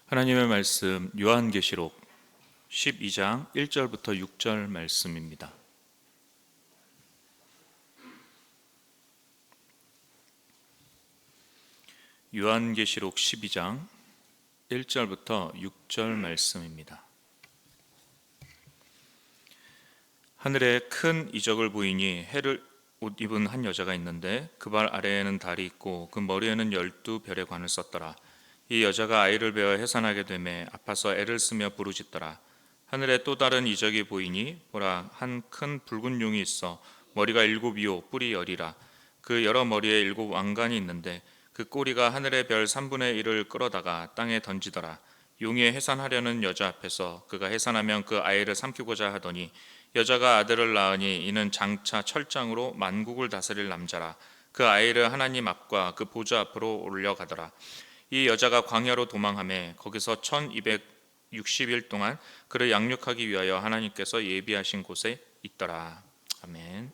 하나님의 말씀 요한계시록 12장 1절부터 6절 말씀입니다. 요한계시록 12장 1절부터 6절 말씀입니다. 하늘에 큰 이적을 보이니 해를 옷 입은 한 여자가 있는데 그 발 아래에는 달이 있고 그 머리에는 12별의 관을 썼더라. 이 여자가 아이를 베어 해산하게 되매 아파서 애를 쓰며 부르짖더라. 하늘에 또 다른 이적이 보이니 보라, 한 큰 붉은 용이 있어 머리가 7이요 뿔이 10이라. 그 여러 머리에 7왕관이 있는데 그 꼬리가 하늘의 별 3분의 1을 끌어다가 땅에 던지더라. 용이 해산하려는 여자 앞에서 그가 해산하면 그 아이를 삼키고자 하더니 여자가 아들을 낳으니 이는 장차 철장으로 만국을 다스릴 남자라. 그 아이를 하나님 앞과 그 보좌 앞으로 올려가더라. 이 여자가 광야로 도망하매 거기서 1260일 동안 그를 양육하기 위하여 하나님께서 예비하신 곳에 있더라. 아멘.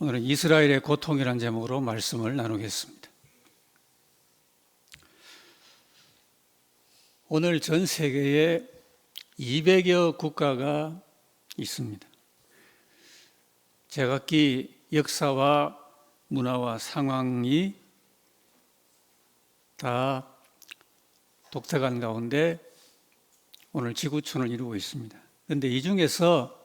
오늘은 이스라엘의 고통이라는 제목으로 말씀을 나누겠습니다. 오늘 전 세계에 200여 국가가 있습니다. 제각기 역사와 문화와 상황이 다 독특한 가운데 오늘 지구촌을 이루고 있습니다. 그런데 이 중에서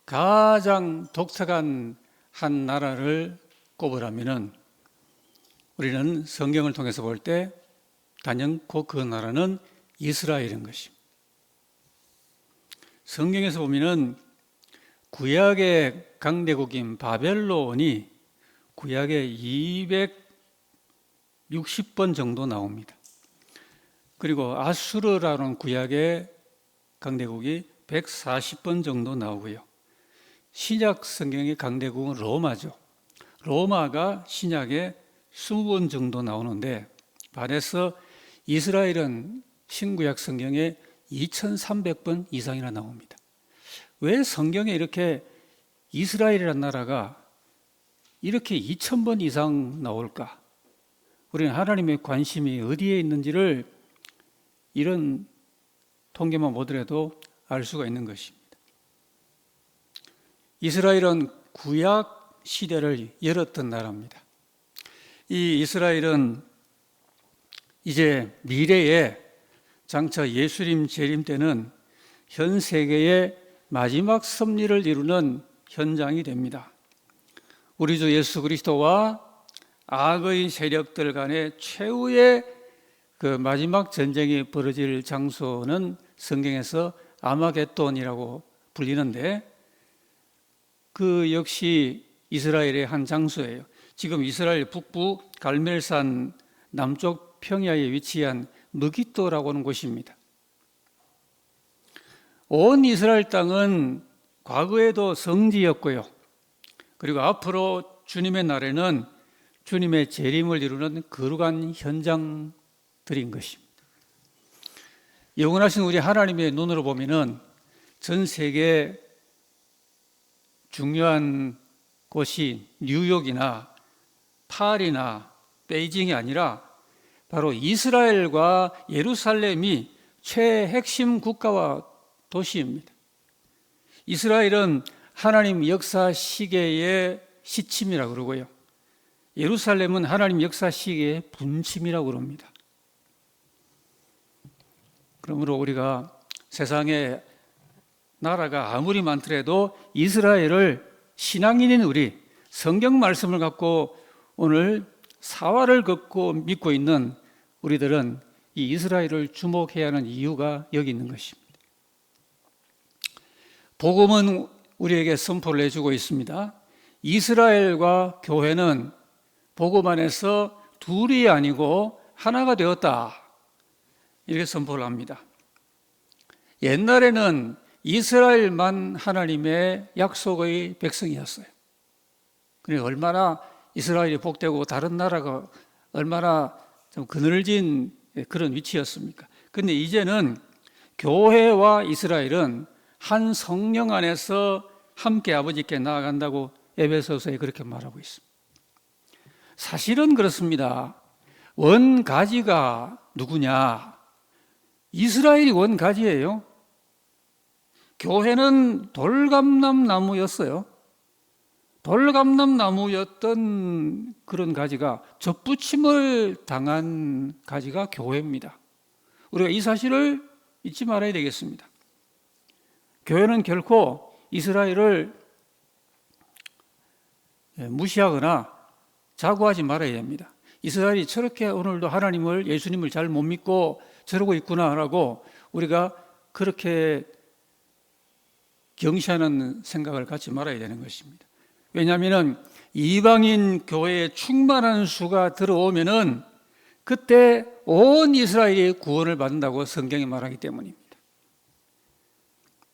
가장 독특한 한 나라를 꼽으라면은 우리는 성경을 통해서 볼 때 단연코 그 나라는 이스라엘인 것입니다. 성경에서 보면은 구약의 강대국인 바벨론이 구약에 260번 정도 나옵니다. 그리고 아수르라는 구약의 강대국이 140번 정도 나오고요. 신약 성경의 강대국은 로마죠. 로마가 신약에 20번 정도 나오는데 반해서 이스라엘은 신구약 성경에 2300번 이상이나 나옵니다. 왜 성경에 이렇게 이스라엘이라는 나라가 이렇게 2000번 이상 나올까? 우리는 하나님의 관심이 어디에 있는지를 이런 통계만 보더라도 알 수가 있는 것입니다. 이스라엘은 구약 시대를 열었던 나라입니다. 이 이스라엘은 이제 미래에 장차 예수님 재림 때는 현 세계의 마지막 섭리를 이루는 현장이 됩니다. 우리 주 예수 그리스도와 악의 세력들 간의 최후의 그 마지막 전쟁이 벌어질 장소는 성경에서 아마겟돈이라고 불리는데 그 역시 이스라엘의 한 장소예요. 지금 이스라엘 북부 갈멜산 남쪽 평야에 위치한 느깃도라고 하는 곳입니다. 온 이스라엘 땅은 과거에도 성지였고요. 그리고 앞으로 주님의 날에는 주님의 재림을 이루는 거룩한 현장들인 것입니다. 영원하신 우리 하나님의 눈으로 보면은 전 세계 중요한 곳이 뉴욕이나 파리나 베이징이 아니라 바로 이스라엘과 예루살렘이 최핵심 국가와 도시입니다. 이스라엘은 하나님 역사 시계의 시침이라고 그러고요. 예루살렘은 하나님 역사 시계의 분침이라고 그럽니다. 그러므로 우리가 세상에 나라가 아무리 많더라도 이스라엘을 신앙인인 우리, 성경 말씀을 갖고 오늘 사활을 걷고 믿고 있는 우리들은 이 이스라엘을 주목해야 하는 이유가 여기 있는 것입니다. 복음은 우리에게 선포를 해주고 있습니다. 이스라엘과 교회는 복음 안에서 둘이 아니고 하나가 되었다. 이렇게 선포를 합니다. 옛날에는 이스라엘만 하나님의 약속의 백성이었어요. 그러니까 얼마나 이스라엘이 복되고 다른 나라가 얼마나 좀 그늘진 그런 위치였습니까? 그런데 이제는 교회와 이스라엘은 한 성령 안에서 함께 아버지께 나아간다고 에베소서에 그렇게 말하고 있습니다. 사실은 그렇습니다. 원가지가 누구냐? 이스라엘이 원가지예요. 교회는 돌감람 나무였어요. 돌감람 나무였던 그런 가지가 접붙임을 당한 가지가 교회입니다. 우리가 이 사실을 잊지 말아야 되겠습니다. 교회는 결코 이스라엘을 무시하거나 자고하지 말아야 됩니다. 이스라엘이 저렇게 오늘도 하나님을, 예수님을 잘 못 믿고 저러고 있구나라고 우리가 그렇게 경시하는 생각을 갖지 말아야 되는 것입니다. 왜냐하면 이방인 교회에 충만한 수가 들어오면은 그때 온 이스라엘이 구원을 받는다고 성경이 말하기 때문입니다.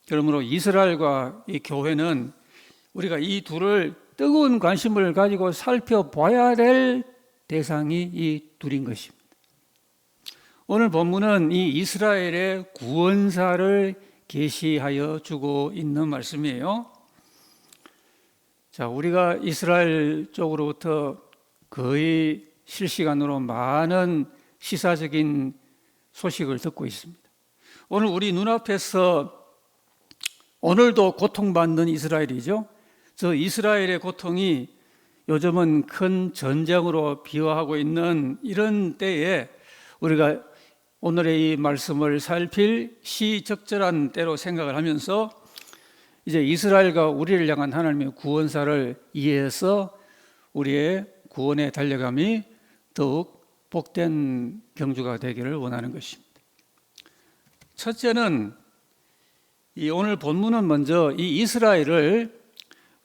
그러므로 이스라엘과 이 교회는 우리가 이 둘을 뜨거운 관심을 가지고 살펴봐야 될 대상이 이 둘인 것입니다. 오늘 본문은 이 이스라엘의 구원사를 계시하여 주고 있는 말씀이에요. 자, 우리가 이스라엘 쪽으로부터 거의 실시간으로 많은 시사적인 소식을 듣고 있습니다. 오늘 우리 눈앞에서 오늘도 고통받는 이스라엘이죠. 저 이스라엘의 고통이 요즘은 큰 전쟁으로 비화하고 있는 이런 때에 우리가 오늘의 이 말씀을 살필 시적절한 때로 생각을 하면서 이제 이스라엘과 우리를 향한 하나님의 구원사를 이해해서 우리의 구원의 달려감이 더욱 복된 경주가 되기를 원하는 것입니다. 첫째는 이 오늘 본문은 먼저 이 이스라엘을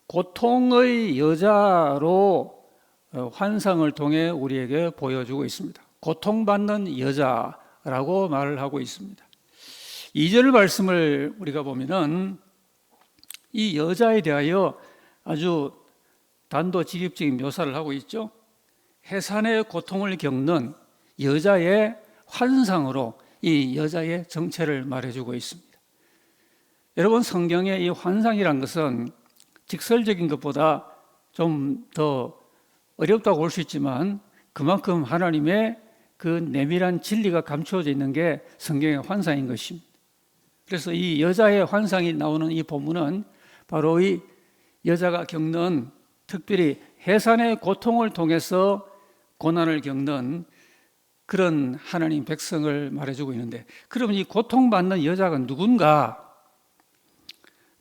고통의 여자로 환상을 통해 우리에게 보여주고 있습니다. 고통받는 여자라고 말을 하고 있습니다. 2절 말씀을 우리가 보면은 이 여자에 대하여 아주 단도직입적인 묘사를 하고 있죠. 해산의 고통을 겪는 여자의 환상으로 이 여자의 정체를 말해주고 있습니다. 여러분, 성경의 이 환상이란 것은 직설적인 것보다 좀 더 어렵다고 볼 수 있지만 그만큼 하나님의 그 내밀한 진리가 감추어져 있는 게 성경의 환상인 것입니다. 그래서 이 여자의 환상이 나오는 이 본문은 바로 이 여자가 겪는, 특별히 해산의 고통을 통해서 고난을 겪는 그런 하나님 백성을 말해주고 있는데, 그러면 이 고통받는 여자가 누군가?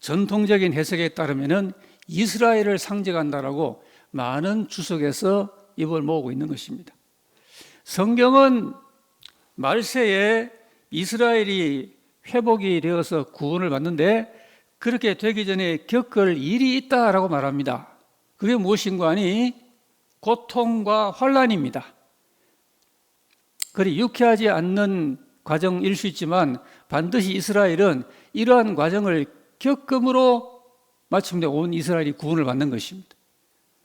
전통적인 해석에 따르면은 이스라엘을 상징한다라고 많은 주석에서 입을 모으고 있는 것입니다. 성경은 말세에 이스라엘이 회복이 되어서 구원을 받는데 그렇게 되기 전에 겪을 일이 있다라고 말합니다. 그게 무엇인가 하니 고통과 환난입니다. 그리 유쾌하지 않는 과정일 수 있지만 반드시 이스라엘은 이러한 과정을 겪음으로 마침내 온 이스라엘이 구원을 받는 것입니다.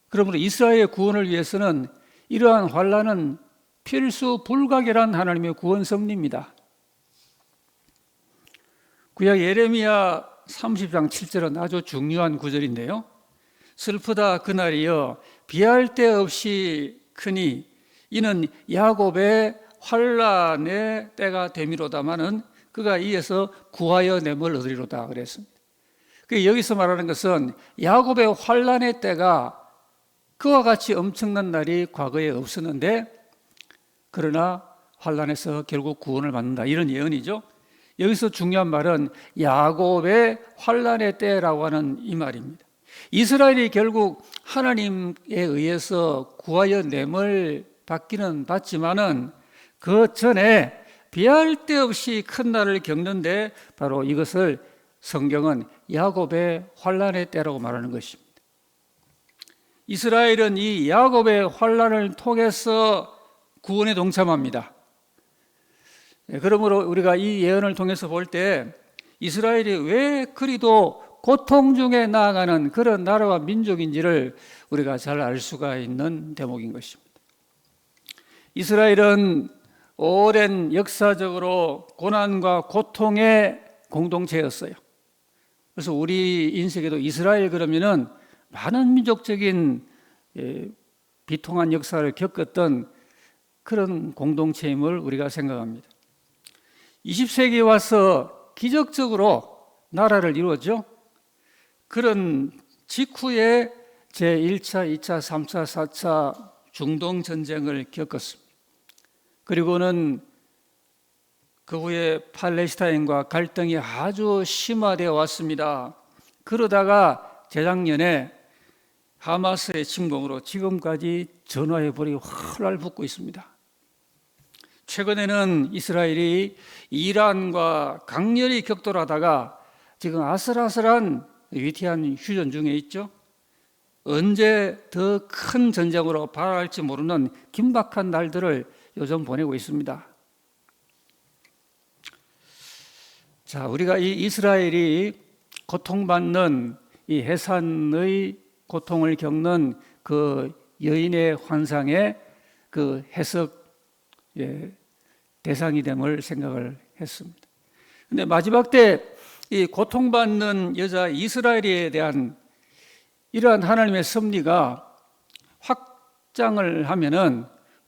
그러므로 이스라엘의 구원을 위해서는 이러한 환난은 필수 불가결한 하나님의 구원 섭리입니다. 구약 예레미야 30장 7절은 아주 중요한 구절인데요. 슬프다 그날이여 비할 데 없이 크니 이는 야곱의 환난의 때가 되미로다마는 그가 이에서 구하여 냄을 얻으리로다 그랬습니다. 여기서 말하는 것은 야곱의 환난의 때가 그와 같이 엄청난 날이 과거에 없었는데 그러나 환난에서 결국 구원을 받는다, 이런 예언이죠. 여기서 중요한 말은 야곱의 환난의 때라고 하는 이 말입니다. 이스라엘이 결국 하나님에 의해서 구하여 냄을 받기는 받지만은 그 전에 비할 데 없이 큰 날을 겪는데 바로 이것을 성경은 야곱의 환난의 때라고 말하는 것입니다. 이스라엘은 이 야곱의 환난을 통해서 구원에 동참합니다. 그러므로 우리가 이 예언을 통해서 볼 때 이스라엘이 왜 그리도 고통 중에 나아가는 그런 나라와 민족인지를 우리가 잘 알 수가 있는 대목인 것입니다. 이스라엘은 오랜 역사적으로 고난과 고통의 공동체였어요. 그래서 우리 인생에도 이스라엘 그러면은 많은 민족적인 비통한 역사를 겪었던 그런 공동체임을 우리가 생각합니다. 20세기에 와서 기적적으로 나라를 이루었죠. 그런 직후에 제1차, 2차, 3차, 4차 중동 전쟁을 겪었습니다. 그리고는 그 후에 팔레스타인과 갈등이 아주 심화되어 왔습니다. 그러다가 재작년에 하마스의 침공으로 지금까지 전화의 불이 활활 붙고 있습니다. 최근에는 이스라엘이 이란과 강렬히 격돌하다가 지금 아슬아슬한 위태한 휴전 중에 있죠. 언제 더 큰 전쟁으로 발화할지 모르는 긴박한 날들을 요즘 보내고 있습니다. 자, 우리가 이 이스라엘이 고통받는 이 해산의 고통을 겪는 그 여인의 환상의 그 해석 대상이 됨을 생각을 했습니다. 근데 마지막 때 이 고통받는 여자 이스라엘에 대한 이러한 하나님의 섭리가 확장을 하면은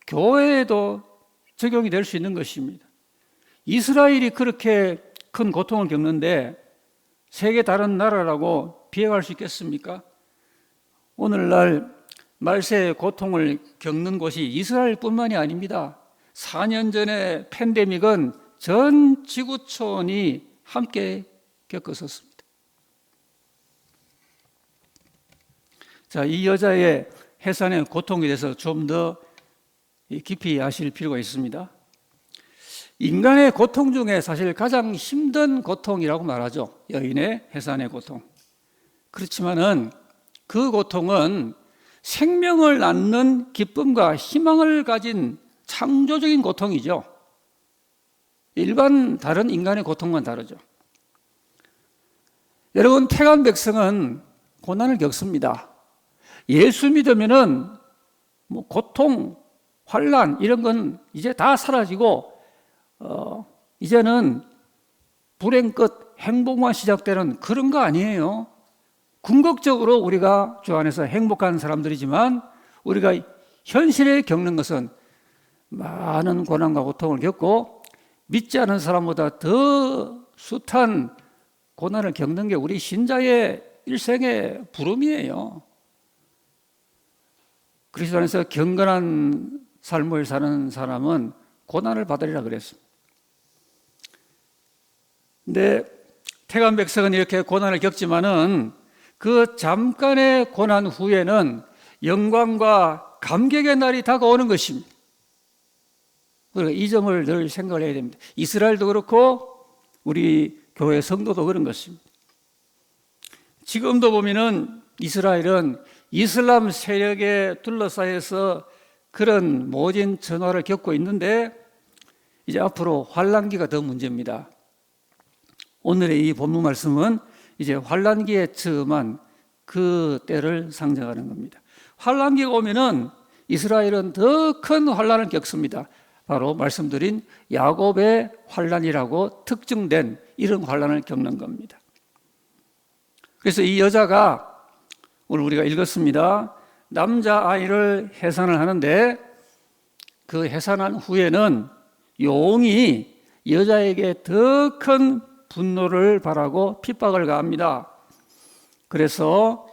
교회에도 적용이 될 수 있는 것입니다. 이스라엘이 그렇게 큰 고통을 겪는데 세계 다른 나라라고 비행할 수 있겠습니까? 오늘날 말세의 고통을 겪는 곳이 이스라엘뿐만이 아닙니다. 4년 전의 팬데믹은 전 지구촌이 함께 겪었었습니다. 자, 이 여자의 해산의 고통에 대해서 좀 더 깊이 아실 필요가 있습니다. 인간의 고통 중에 사실 가장 힘든 고통이라고 말하죠. 여인의 해산의 고통. 그렇지만은 그 고통은 생명을 낳는 기쁨과 희망을 가진 창조적인 고통이죠. 일반 다른 인간의 고통과는 다르죠. 여러분, 태간 백성은 고난을 겪습니다. 예수 믿으면은 뭐 고통, 환난 이런 건 이제 다 사라지고 이제는 불행 끝 행복만 시작되는 그런 거 아니에요. 궁극적으로 우리가 주 안에서 행복한 사람들이지만 우리가 현실에 겪는 것은 많은 고난과 고통을 겪고 믿지 않은 사람보다 더 숱한 고난을 겪는 게 우리 신자의 일생의 부름이에요. 그리스도 안에서 경건한 삶을 사는 사람은 고난을 받으리라 그랬습니다. 근데 태간 백성은 이렇게 고난을 겪지만은 그 잠깐의 고난 후에는 영광과 감격의 날이 다가오는 것입니다. 우리가 이 점을 늘 생각을 해야 됩니다. 이스라엘도 그렇고 우리 교회 성도도 그런 것입니다. 지금도 보면은 이스라엘은 이슬람 세력에 둘러싸여서 그런 모진 전화를 겪고 있는데 이제 앞으로 환란기가 더 문제입니다. 오늘의 이 본문 말씀은 이제 환란기에 처음한 그 때를 상징하는 겁니다. 환란기가 오면은 이스라엘은 더 큰 환란을 겪습니다. 바로 말씀드린 야곱의 환란이라고 특징된 이런 환란을 겪는 겁니다. 그래서 이 여자가 오늘 우리가 읽었습니다. 남자아이를 해산을 하는데 그 해산한 후에는 용이 여자에게 더 큰 분노를 바라고 핍박을 가합니다. 그래서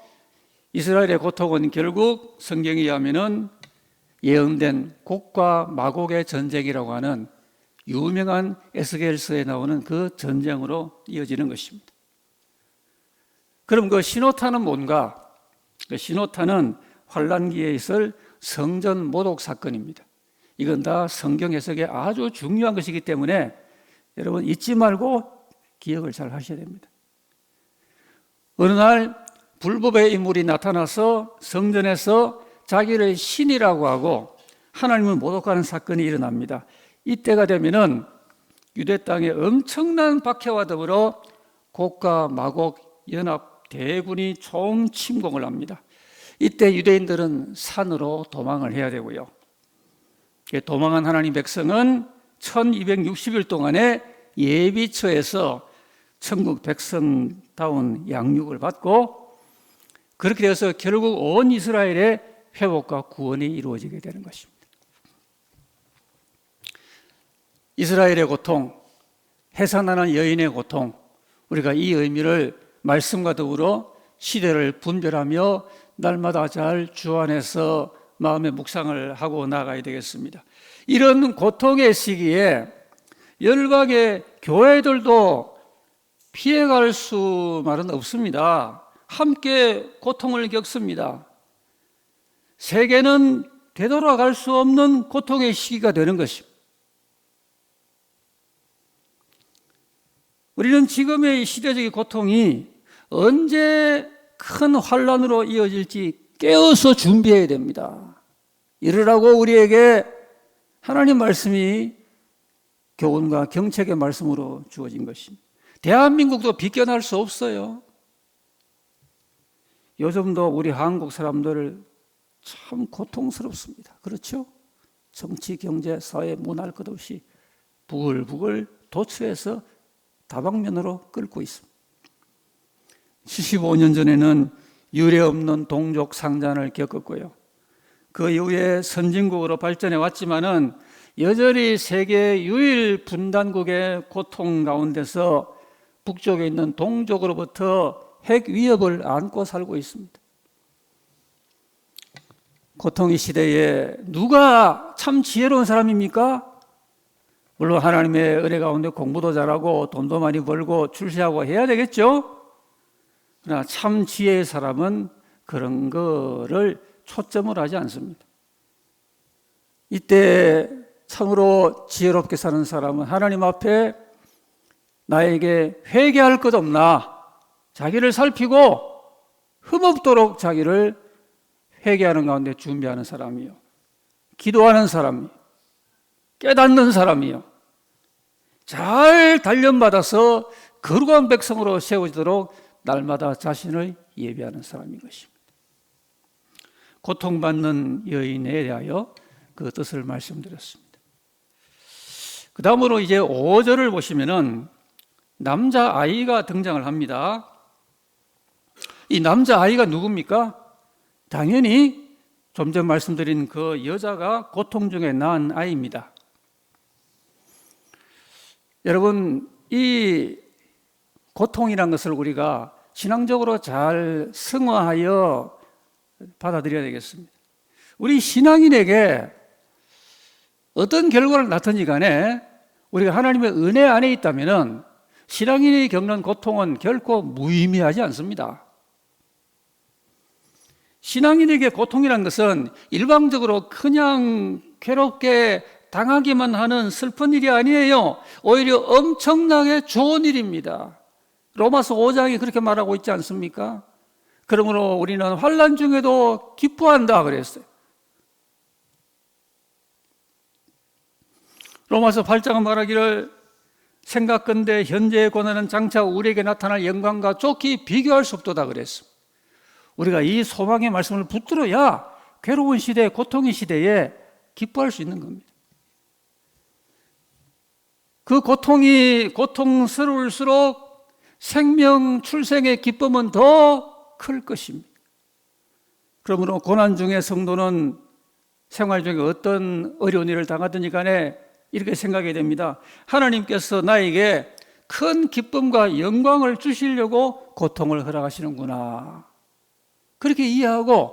이스라엘의 고통은 결국 성경에 의하면은 예언된 곡과 마곡의 전쟁이라고 하는 유명한 에스겔서에 나오는 그 전쟁으로 이어지는 것입니다. 그럼 그 신호탄은 뭔가? 그 신호탄은 환란기에 있을 성전 모독 사건입니다. 이건 다 성경 해석에 아주 중요한 것이기 때문에 여러분 잊지 말고 기억을 잘 하셔야 됩니다. 어느 날 불법의 인물이 나타나서 성전에서 자기를 신이라고 하고 하나님을 모독하는 사건이 일어납니다. 이때가 되면은 유대 땅에 엄청난 박해와 더불어 곡과 마곡 연합 대군이 총침공을 합니다. 이때 유대인들은 산으로 도망을 해야 되고요. 도망한 하나님 백성은 1260일 동안의 예비처에서 천국 백성다운 양육을 받고 그렇게 되어서 결국 온 이스라엘의 회복과 구원이 이루어지게 되는 것입니다. 이스라엘의 고통, 해산하는 여인의 고통, 우리가 이 의미를 말씀과 더불어 시대를 분별하며 날마다 잘 주 안에서 마음의 묵상을 하고 나가야 되겠습니다. 이런 고통의 시기에 열방의 교회들도 피해갈 수만은 없습니다. 함께 고통을 겪습니다. 세계는 되돌아갈 수 없는 고통의 시기가 되는 것입니다. 우리는 지금의 시대적인 고통이 언제 큰 환란으로 이어질지 깨어서 준비해야 됩니다. 이러라고 우리에게 하나님 말씀이 교훈과 경책의 말씀으로 주어진 것입니다. 대한민국도 비껴날 수 없어요. 요즘도 우리 한국 사람들 참 고통스럽습니다. 그렇죠? 정치, 경제, 사회, 문화할 것 없이 부글부글 도처에서 다방면으로 끓고 있습니다. 75년 전에는 유례 없는 동족 상잔을 겪었고요. 그 이후에 선진국으로 발전해 왔지만은 여전히 세계 유일 분단국의 고통 가운데서 북쪽에 있는 동족으로부터 핵 위협을 안고 살고 있습니다. 고통의 시대에 누가 참 지혜로운 사람입니까? 물론 하나님의 은혜 가운데 공부도 잘하고 돈도 많이 벌고 출세하고 해야 되겠죠? 그러나 참 지혜의 사람은 그런 거를 초점을 하지 않습니다. 이때 참으로 지혜롭게 사는 사람은 하나님 앞에 나에게 회개할 것 없나 자기를 살피고 흠없도록 자기를 회개하는 가운데 준비하는 사람이요, 기도하는 사람이요, 깨닫는 사람이요, 잘 단련받아서 거룩한 백성으로 세워지도록 날마다 자신을 예비하는 사람인 것입니다. 고통받는 여인에 대하여 그 뜻을 말씀드렸습니다. 그 다음으로 이제 5절을 보시면은 남자아이가 등장을 합니다. 이 남자아이가 누굽니까? 당연히 좀 전 말씀드린 그 여자가 고통 중에 낳은 아이입니다. 여러분, 이 고통이라는 것을 우리가 신앙적으로 잘 승화하여 받아들여야 되겠습니다. 우리 신앙인에게 어떤 결과를 낳든지 간에 우리가 하나님의 은혜 안에 있다면 신앙인이 겪는 고통은 결코 무의미하지 않습니다. 신앙인에게 고통이라는 것은 일방적으로 그냥 괴롭게 당하기만 하는 슬픈 일이 아니에요. 오히려 엄청나게 좋은 일입니다. 로마서 5장이 그렇게 말하고 있지 않습니까? 그러므로 우리는 환난 중에도 기뻐한다 그랬어요. 로마서 8장은 말하기를 생각건대 현재의 고난은 장차 우리에게 나타날 영광과 좋게 비교할 수 없도다 그랬습니다. 우리가 이 소망의 말씀을 붙들어야 괴로운 시대, 고통의 시대에 기뻐할 수 있는 겁니다. 그 고통이 고통스러울수록 생명 출생의 기쁨은 더 클 것입니다. 그러므로 고난 중에 성도는 생활 중에 어떤 어려운 일을 당하든지 간에 이렇게 생각해야 됩니다. 하나님께서 나에게 큰 기쁨과 영광을 주시려고 고통을 허락하시는구나. 그렇게 이해하고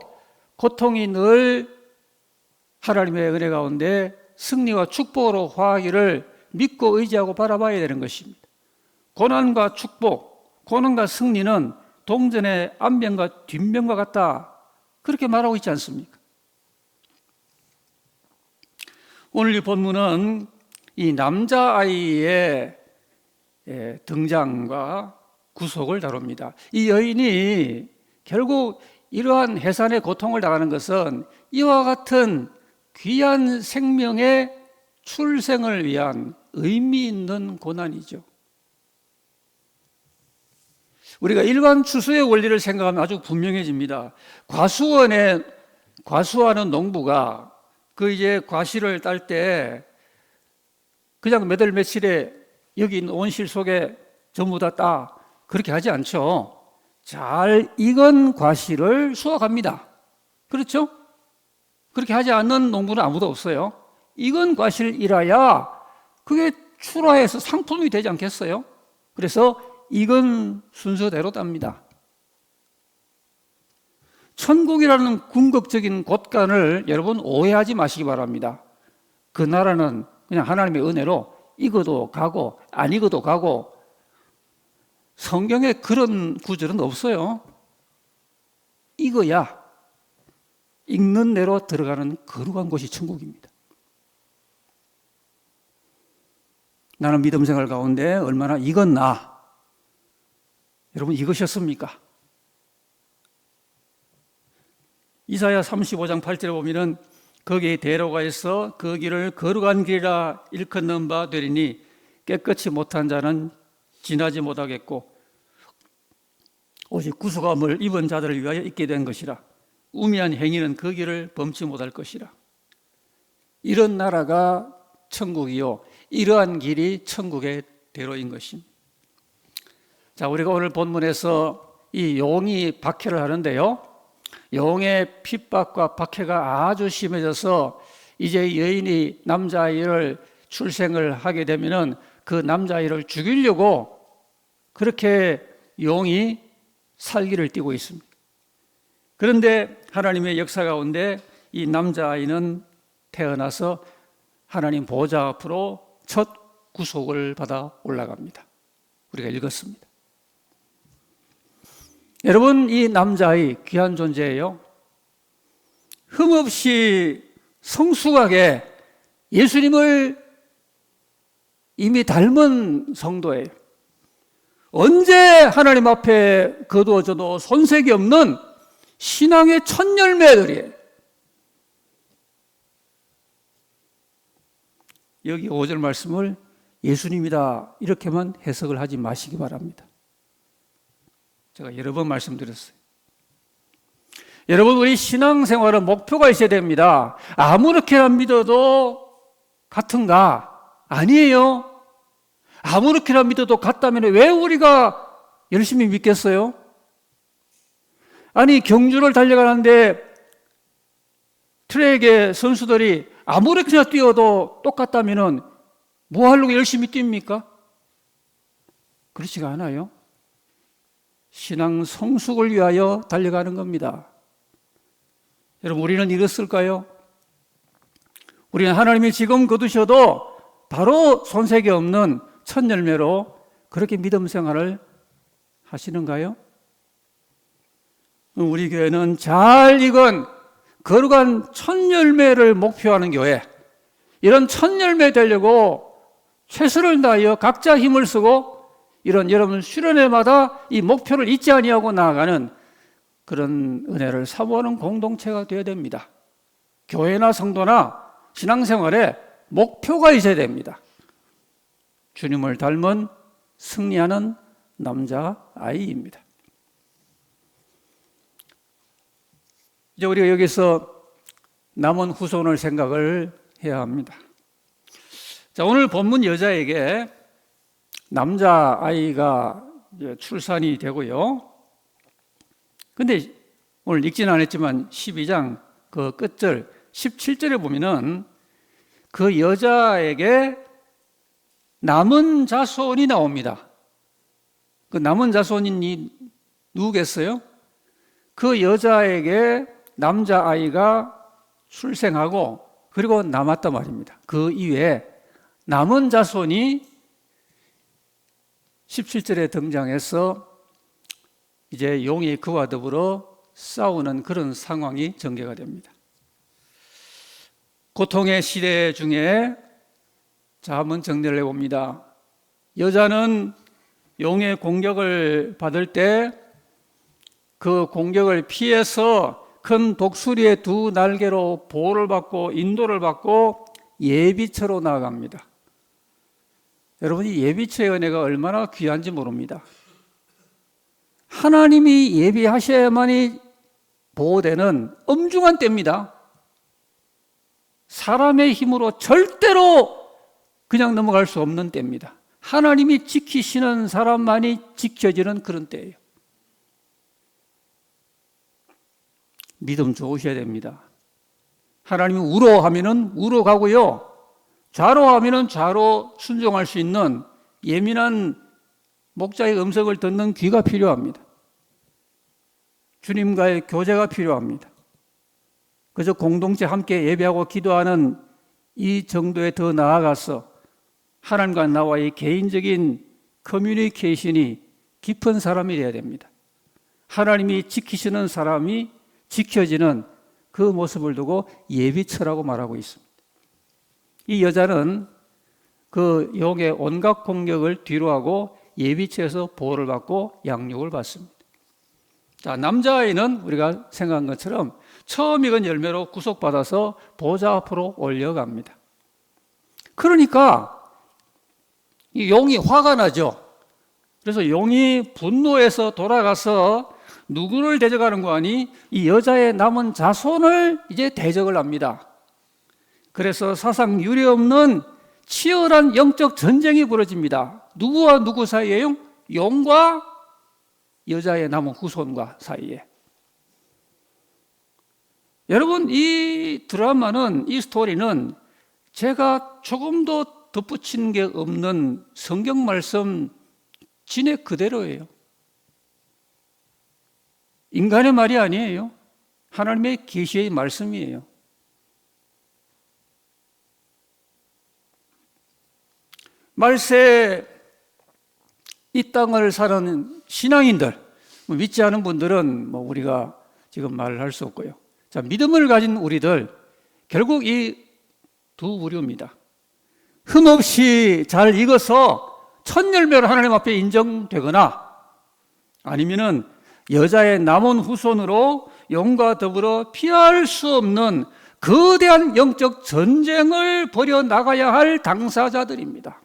고통이 늘 하나님의 은혜 가운데 승리와 축복으로 화하기를 믿고 의지하고 바라봐야 되는 것입니다. 고난과 축복, 고난과 승리는 동전의 앞면과 뒷면과 같다. 그렇게 말하고 있지 않습니까? 오늘 이 본문은 이 남자아이의 등장과 구속을 다룹니다. 이 여인이 결국 이러한 해산의 고통을 당하는 것은 이와 같은 귀한 생명의 출생을 위한 의미 있는 고난이죠. 우리가 일반 추수의 원리를 생각하면 아주 분명해집니다. 과수하는 농부가 그 이제 과실을 딸 때 그냥 몇 월 며칠에 여기 있는 온실 속에 전부 다 따 그렇게 하지 않죠. 잘 익은 과실을 수확합니다. 그렇죠? 그렇게 하지 않는 농부는 아무도 없어요. 익은 과실이라야 그게 출하해서 상품이 되지 않겠어요? 그래서 익은 순서대로 땁니다. 천국이라는 궁극적인 곳간을 여러분 오해하지 마시기 바랍니다. 그 나라는 그냥 하나님의 은혜로 익어도 가고 안 익어도 가고, 성경에 그런 구절은 없어요. 익어야 익는 대로 들어가는 거룩한 곳이 천국입니다. 나는 믿음 생활 가운데 얼마나 익었나? 여러분 익으셨습니까? 이사야 35장 8절에 보면은 거기에 대로가 있어 그 길을 거룩한 길이라 일컫는 바 되리니 깨끗이 못한 자는 지나지 못하겠고 오직 구속함을 입은 자들을 위하여 있게 된 것이라. 우미한 행위는 그 길을 범치 못할 것이라. 이런 나라가 천국이요, 이러한 길이 천국의 대로인 것입니다. 자, 우리가 오늘 본문에서 이 용이 박해를 하는데요. 용의 핍박과 박해가 아주 심해져서 이제 여인이 남자아이를 출생을 하게 되면은 그 남자아이를 죽이려고 그렇게 용이 살기를 띠고 있습니다. 그런데 하나님의 역사 가운데 이 남자아이는 태어나서 하나님 보좌 앞으로 첫 구속을 받아 올라갑니다. 우리가 읽었습니다. 여러분, 이 남자아이 귀한 존재예요. 흠없이 성숙하게 예수님을 이미 닮은 성도예요. 언제 하나님 앞에 거두어져도 손색이 없는 신앙의 첫 열매들이에요. 여기 5절 말씀을 예수님이다 이렇게만 해석을 하지 마시기 바랍니다. 제가 여러 번 말씀드렸어요. 여러분, 우리 신앙생활은 목표가 있어야 됩니다. 아무렇게나 믿어도 같은가? 아니에요. 아무렇게나 믿어도 같다면 왜 우리가 열심히 믿겠어요? 아니, 경주를 달려가는데 트랙의 선수들이 아무렇게나 뛰어도 똑같다면 뭐 하려고 열심히 뜁니까? 그렇지가 않아요. 신앙 성숙을 위하여 달려가는 겁니다. 여러분, 우리는 이랬을까요? 우리는 하나님이 지금 거두셔도 바로 손색이 없는 첫 열매로 그렇게 믿음 생활을 하시는가요? 우리 교회는 잘 익은 거룩한 첫 열매를 목표하는 교회, 이런 첫 열매 되려고 최선을 다하여 각자 힘을 쓰고 이런 여러분 수련회마다 이 목표를 잊지 아니하고 나아가는 그런 은혜를 사모하는 공동체가 되어야 됩니다. 교회나 성도나 신앙생활에 목표가 있어야 됩니다. 주님을 닮은 승리하는 남자아이입니다. 이제 우리가 여기서 남은 후손을 생각을 해야 합니다. 자, 오늘 본문 여자에게 남자아이가 출산이 되고요. 근데 오늘 읽지는 않았지만 12장 그 끝절 17절에 보면은 그 여자에게 남은 자손이 나옵니다. 그 남은 자손이 누구겠어요? 그 여자에게 남자아이가 출생하고 그리고 남았단 말입니다. 그 이외에 남은 자손이 17절에 등장해서 이제 용이 그와 더불어 싸우는 그런 상황이 전개가 됩니다. 고통의 시대 중에 자, 한번 정리를 해봅니다. 여자는 용의 공격을 받을 때 그 공격을 피해서 큰 독수리의 두 날개로 보호를 받고 인도를 받고 예비처로 나아갑니다. 여러분이 예비처의 은혜가 얼마나 귀한지 모릅니다. 하나님이 예비하셔야만이 보호되는 엄중한 때입니다. 사람의 힘으로 절대로 그냥 넘어갈 수 없는 때입니다. 하나님이 지키시는 사람만이 지켜지는 그런 때예요. 믿음 좋으셔야 됩니다. 하나님이 우로 하면은 우로 가고요, 좌로 하면은 좌로 순종할 수 있는 예민한 목자의 음성을 듣는 귀가 필요합니다. 주님과의 교제가 필요합니다. 그래서 공동체 함께 예배하고 기도하는 이 정도에 더 나아가서 하나님과 나와의 개인적인 커뮤니케이션이 깊은 사람이 되어야 됩니다. 하나님이 지키시는 사람이 지켜지는 그 모습을 두고 예비처라고 말하고 있습니다. 이 여자는 그 용의 온갖 공격을 뒤로하고 예비처에서 보호를 받고 양육을 받습니다. 자, 남자아이는 우리가 생각한 것처럼 처음 익은 열매로 구속받아서 보좌 앞으로 올려갑니다. 그러니까 이 용이 화가 나죠. 그래서 용이 분노해서 돌아가서 누구를 대적하는 거 아니? 이 여자의 남은 자손을 이제 대적을 합니다. 그래서 사상 유례 없는 치열한 영적 전쟁이 벌어집니다. 누구와 누구 사이에요? 용과 여자의 남은 후손과 사이에. 여러분, 이 드라마는, 이 스토리는 제가 조금도 덧붙인 게 없는 성경 말씀 진액 그대로예요. 인간의 말이 아니에요. 하나님의 계시의 말씀이에요. 말세 이 땅을 사는 신앙인들, 믿지 않은 분들은 우리가 지금 말을 할 수 없고요. 자, 믿음을 가진 우리들, 결국 이 두 부류입니다. 흠없이 잘 익어서 첫 열매로 하나님 앞에 인정되거나, 아니면은 여자의 남은 후손으로 영과 더불어 피할 수 없는 거대한 영적 전쟁을 벌여 나가야 할 당사자들입니다.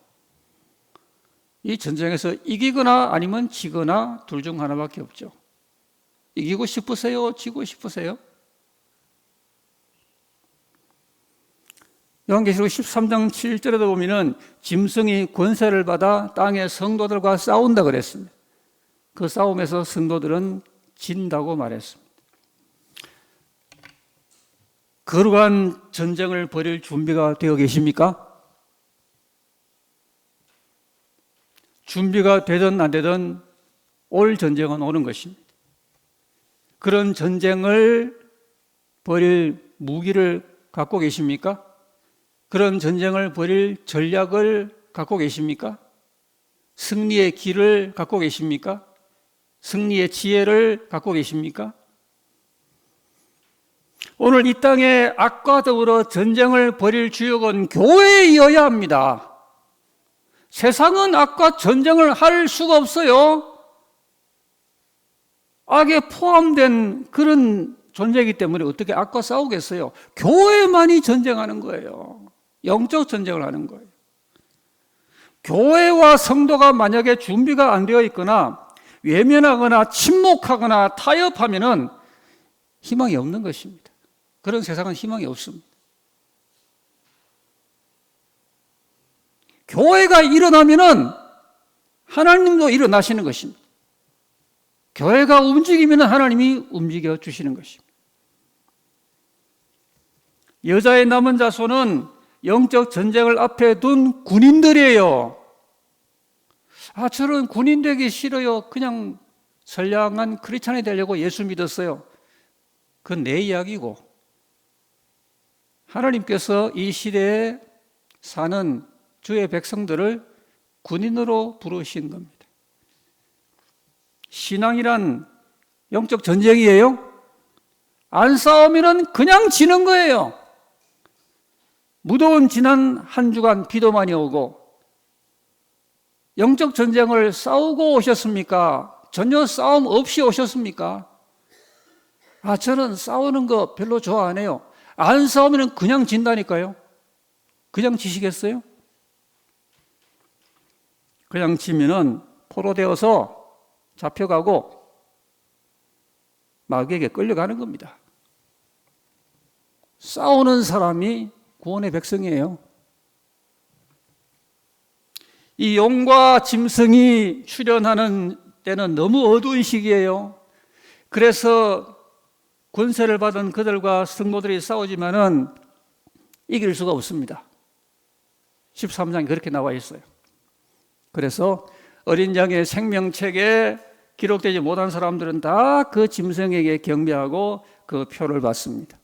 이 전쟁에서 이기거나 아니면 지거나 둘 중 하나밖에 없죠. 이기고 싶으세요? 지고 싶으세요? 요한계시록 13장 7절에도 보면은 짐승이 권세를 받아 땅의 성도들과 싸운다 그랬습니다. 그 싸움에서 성도들은 진다고 말했습니다. 거룩한 전쟁을 벌일 준비가 되어 계십니까? 준비가 되든 안 되든 올 전쟁은 오는 것입니다. 그런 전쟁을 벌일 무기를 갖고 계십니까? 그런 전쟁을 벌일 전략을 갖고 계십니까? 승리의 길을 갖고 계십니까? 승리의 지혜를 갖고 계십니까? 오늘 이 땅에 악과 더불어 전쟁을 벌일 주역은 교회이어야 합니다. 세상은 악과 전쟁을 할 수가 없어요. 악에 포함된 그런 존재이기 때문에 어떻게 악과 싸우겠어요? 교회만이 전쟁하는 거예요. 영적 전쟁을 하는 거예요. 교회와 성도가 만약에 준비가 안 되어 있거나 외면하거나 침묵하거나 타협하면은 희망이 없는 것입니다. 그런 세상은 희망이 없습니다. 교회가 일어나면은 하나님도 일어나시는 것입니다. 교회가 움직이면은 하나님이 움직여 주시는 것입니다. 여자의 남은 자손은 영적 전쟁을 앞에 둔 군인들이에요. 저는 군인 되기 싫어요. 그냥 선량한 크리스찬이 되려고 예수 믿었어요. 그건 내 이야기고, 하나님께서 이 시대에 사는 주의 백성들을 군인으로 부르신 겁니다. 신앙이란 영적 전쟁이에요. 안 싸우면 그냥 지는 거예요. 무더운 지난 한 주간 비도 많이 오고, 영적 전쟁을 싸우고 오셨습니까? 전혀 싸움 없이 오셨습니까? 저는 싸우는 거 별로 좋아 안 해요. 안 싸우면 그냥 진다니까요. 그냥 지시겠어요? 그냥 지면은 포로되어서 잡혀가고 마귀에게 끌려가는 겁니다. 싸우는 사람이 구원의 백성이에요. 이 용과 짐승이 출현하는 때는 너무 어두운 시기예요. 그래서 권세를 받은 그들과 성도들이 싸우지만은 이길 수가 없습니다. 13장에 그렇게 나와 있어요. 그래서 어린 양의 생명책에 기록되지 못한 사람들은 다 그 짐승에게 경배하고 그 표를 받습니다.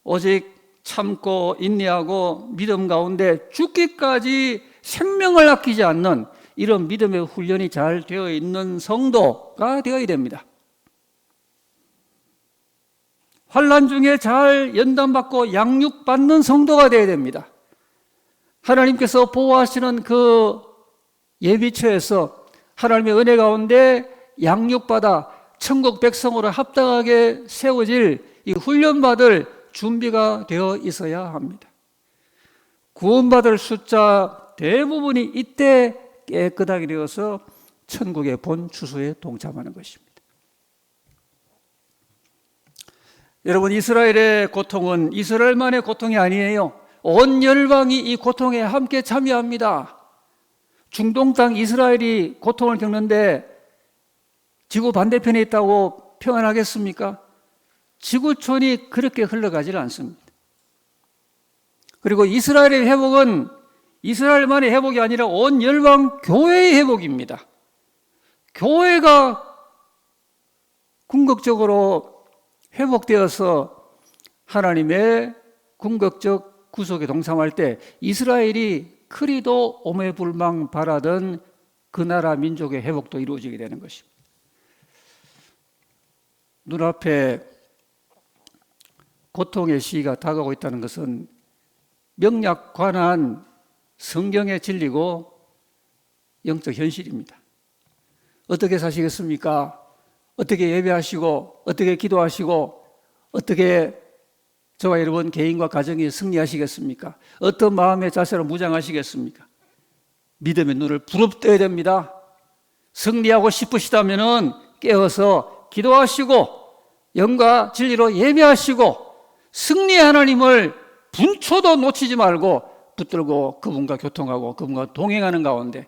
오직 참고 인내하고 믿음 가운데 죽기까지 생명을 아끼지 않는 이런 믿음의 훈련이 잘 되어 있는 성도가 되어야 됩니다. 환난 중에 잘 연단받고 양육받는 성도가 되어야 됩니다. 하나님께서 보호하시는 그 예비처에서 하나님의 은혜 가운데 양육받아 천국 백성으로 합당하게 세워질 이 훈련받을 준비가 되어 있어야 합니다. 구원받을 숫자 대부분이 이때 깨끗하게 되어서 천국의 본 추수에 동참하는 것입니다. 여러분, 이스라엘의 고통은 이스라엘만의 고통이 아니에요. 온 열방이 이 고통에 함께 참여합니다. 중동 땅 이스라엘이 고통을 겪는데 지구 반대편에 있다고 평안하겠습니까? 지구촌이 그렇게 흘러가질 않습니다. 그리고 이스라엘의 회복은 이스라엘만의 회복이 아니라 온 열방 교회의 회복입니다. 교회가 궁극적으로 회복되어서 하나님의 궁극적 구속에 동참할 때 이스라엘이 그리도 오매불망 바라던 그 나라 민족의 회복도 이루어지게 되는 것입니다. 눈앞에 고통의 시기가 다가오고 있다는 것은 명약관한 성경의 진리고 영적 현실입니다. 어떻게 사시겠습니까? 어떻게 예배하시고 어떻게 기도하시고 어떻게 저와 여러분 개인과 가정이 승리하시겠습니까? 어떤 마음의 자세로 무장하시겠습니까? 믿음의 눈을 부릅뜨어야 됩니다. 승리하고 싶으시다면 깨어서 기도하시고 영과 진리로 예배하시고 승리의 하나님을 분초도 놓치지 말고 붙들고 그분과 교통하고 그분과 동행하는 가운데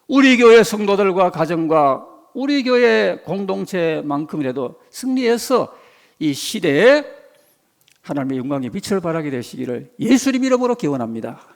우리 교회 성도들과 가정과 우리 교회 공동체만큼이라도 승리해서 이 시대에 하나님의 영광의 빛을 발하게 되시기를 예수님 이름으로 기원합니다.